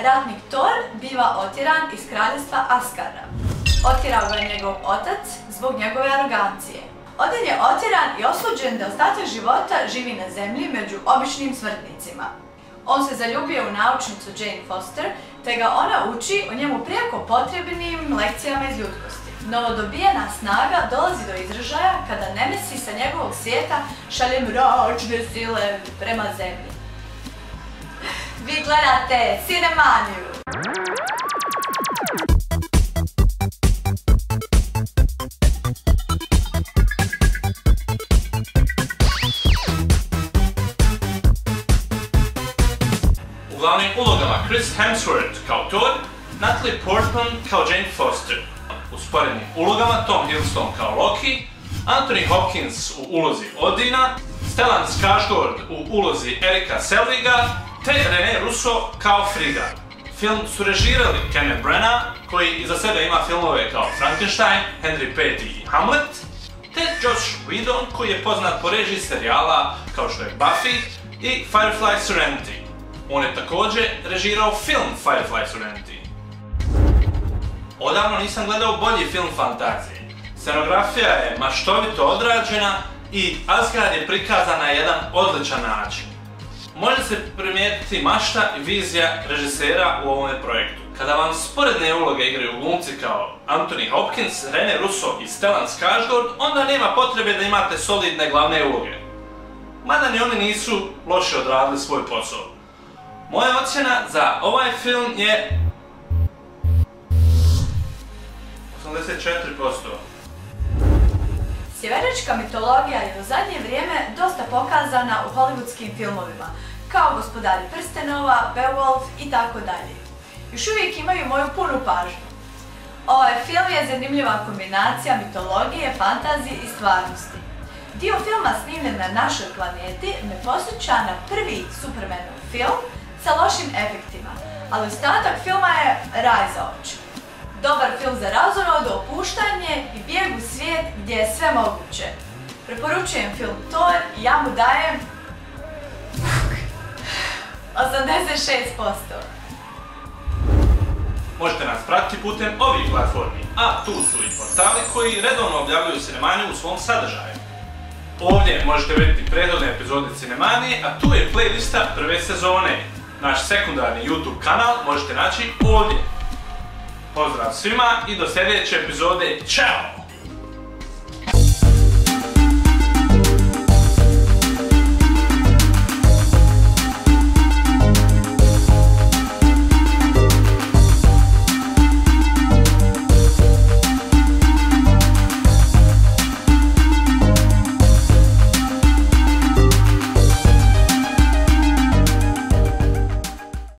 ratnik Thor biva otjeran iz kraljevstva Asgarda. Otjerao ga je njegov otac zbog njegove arogancije. Odin je otjeran i osuđen da ostatak života živi na zemlji među običnim smrtnicima. On se zaljubio u naučnicu Jane Foster, te ga ona uči o njemu prijeko potrebnim lekcijama iz ljudskosti. Novodobijena snaga dolazi do izražaja kada Nemesis sa njegovog svijeta šalje mračne sile prema zemlji. Vi gledate Cinemaniju! U glavnim ulogama Chris Hemsworth kao Thor, Natalie Portman kao Jane Foster. U sporednim ulogama Tom Hiddleston kao Loki, Anthony Hopkins u ulozi Odina, Stellan Skarsgård u ulozi Erika Selvige, te René Russo kao Frigga. Film su režirali Kenneth Branagh, koji iza sebe ima filmove kao Frankenstein, Henry V i Hamlet, te Joss Whedon, koji je poznat po režiji serijala kao što je Buffy i Firefly Serenity. On je također režirao film Firefly Serenity. Odavno nisam gledao bolji film fantazije. Scenografija je maštovito odrađena i Asgard je prikazan na jedan odličan način. Može se primijetiti mašta i vizija režisera u ovome projektu. Kada vam sporedne uloge igraju glumci kao Anthony Hopkins, René Russo i Stellan Skarsgård, onda nema potrebe da imate solidne glavne uloge. Mada ni oni nisu loše odradili svoj posao. Moja ocjena za ovaj film je 84%. Sjeverička mitologija je u zadnje vrijeme dosta pokazana u hollywoodskim filmovima, kao Gospodari prstenova, Beowulf i tako dalje. Još uvijek imaju moju punu pažnju. Ovaj film je zanimljiva kombinacija mitologije, fantazije i stvarnosti. Dio filma snimljen na našoj planeti me podsjeća na prvi Supermanov film sa lošim efektima, ali ostatak filma je raj za oči. Dobar film za razonodu, opuštanje i bijeg u svijet gdje je sve moguće. Preporučujem film Thor i ja mu dajem 86%. Možete nas pratiti putem ovih platformi, a tu su i portali koji redovno objavljuju Cinemaniju u svom sadržaju. Ovdje možete vidjeti prethodne epizode Cinemanije, a tu je playlista prve sezone. Naš sekundarni YouTube kanal možete naći ovdje. Pozdrav svima i do sljedeće epizode. Ćao!